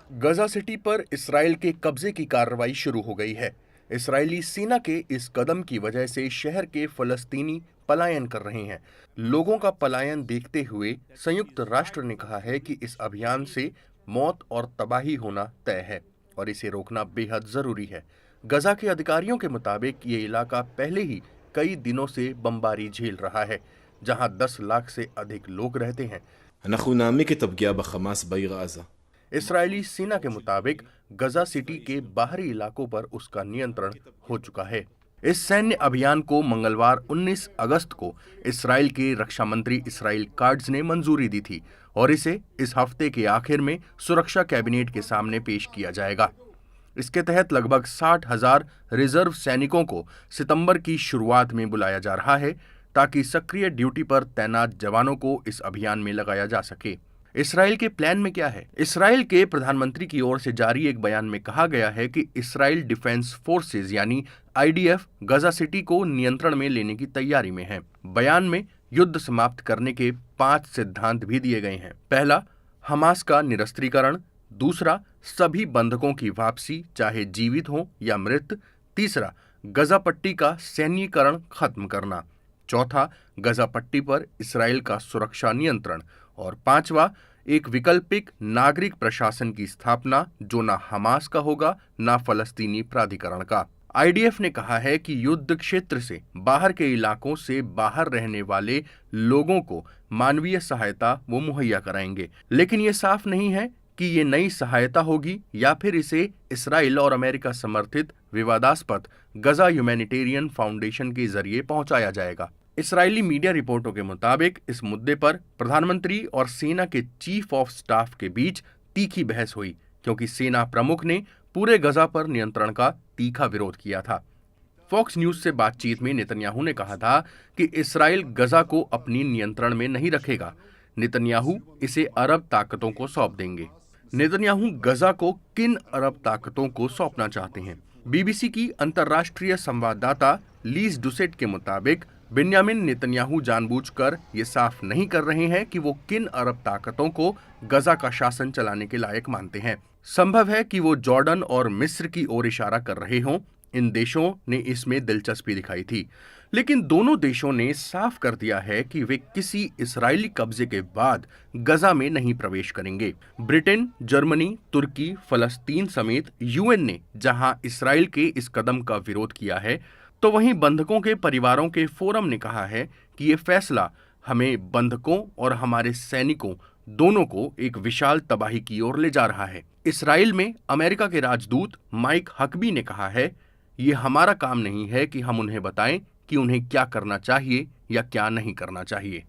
गजा city पर Israel के कब्जे की कार्रवाई शुरू हो गई है। इस्राएली सेना के इस कदम की वजह से शहर के फलस्तीनी पलायन कर रहे हैं। लोगों का पलायन देखते हुए संयुक्त राष्ट्र ने कहा है कि इस अभियान से मौत और तबाही होना तय है और इसे रोकना बेहद जरूरी है। गजा के अधिकारियों के मुताबिक ये इलाका पहले ही कई दिनों से बमबारी झेल रहा है, जहां 10 लाख से अधिक लोग रहते हैं। אנחנו נעמיק את הפגיעה בחמאס בעיר עזה. इसराइली सेना के मुताबिक गजा सिटी के बाहरी इलाकों पर उसका नियंत्रण हो चुका है। इस सैन्य अभियान को मंगलवार 19 अगस्त को इसराइल के रक्षा मंत्री इसराइल काट्ज ने मंजूरी दी थी और इसे इस हफ्ते के आखिर में सुरक्षा कैबिनेट के सामने पेश किया जाएगा। इसके तहत लगभग 60,000 रिजर्व सैनिकों को सितंबर की शुरुआत में बुलाया जा रहा है ताकि सक्रिय ड्यूटी पर तैनात जवानों को इस अभियान में लगाया जा सके। इसराइल के प्लान में क्या है? इसराइल के प्रधानमंत्री की ओर से जारी एक बयान में कहा गया है कि इसराइल डिफेंस फोर्सेज यानी आईडीएफ गजा सिटी को नियंत्रण में लेने की तैयारी में है। बयान में युद्ध समाप्त करने के 5 सिद्धांत भी दिए गए हैं। पहला, हमास का निरस्त्रीकरण। दूसरा, सभी बंधकों की वापसी चाहे जीवित हो या मृत। तीसरा, गजा पट्टी का सैन्यीकरण खत्म करना। चौथा, गजा पट्टी पर इसराइल का सुरक्षा नियंत्रण। और पांचवा, एक वैकल्पिक नागरिक प्रशासन की स्थापना जो ना हमास का होगा ना फलस्तीनी प्राधिकरण का। आईडीएफ ने कहा है कि युद्ध क्षेत्र से बाहर के इलाकों से बाहर रहने वाले लोगों को मानवीय सहायता वो मुहैया कराएंगे, लेकिन ये साफ नहीं है कि ये नई सहायता होगी या फिर इसे इसराइल और अमेरिका समर्थित विवादास्पद गजा ह्यूमैनिटेरियन फाउंडेशन के जरिए पहुंचाया जाएगा। इसराइली मीडिया रिपोर्टों के मुताबिक इस मुद्दे पर प्रधानमंत्री और सेना के चीफ ऑफ स्टाफ के बीच तीखी बहस हुई, क्योंकि सेना प्रमुख ने पूरे गजा पर नियंत्रण का तीखा विरोध किया था। फॉक्स न्यूज से बातचीत में नेतन्याहू ने कहा था कि इसराइल गजा को अपनी नियंत्रण में नहीं रखेगा। नेतन्याहू इसे अरब ताकतों को सौंप देंगे। नेतन्याहू गजा को किन अरब ताकतों को सौंपना चाहते हैं? बीबीसी की अंतर्राष्ट्रीय संवाददाता लीज डुसेट के मुताबिक बेन्यामिन नेतन्याहू जानबूझकर ये साफ नहीं कर रहे हैं कि वो किन अरब ताकतों को गजा का शासन चलाने के लायक मानते हैं। संभव है कि वो जॉर्डन और मिस्र की ओर इशारा कर रहे हों। इन देशों ने इसमें दिलचस्पी दिखाई थी, लेकिन दोनों देशों ने साफ कर दिया है कि वे किसी इस्राएली कब्जे के बाद गजा में नहीं प्रवेश करेंगे। ब्रिटेन, जर्मनी, तुर्की, फलस्तीन समेत यूएन ने जहां इसराइल के इस कदम का विरोध किया है, तो वहीं बंधकों के परिवारों के फोरम ने कहा है कि ये फैसला हमें बंधकों और हमारे सैनिकों दोनों को एक विशाल तबाही की ओर ले जा रहा है। इसराइल में अमेरिका के राजदूत माइक हकबी ने कहा है, ये हमारा काम नहीं है कि हम उन्हें बताएं कि उन्हें क्या करना चाहिए या क्या नहीं करना चाहिए।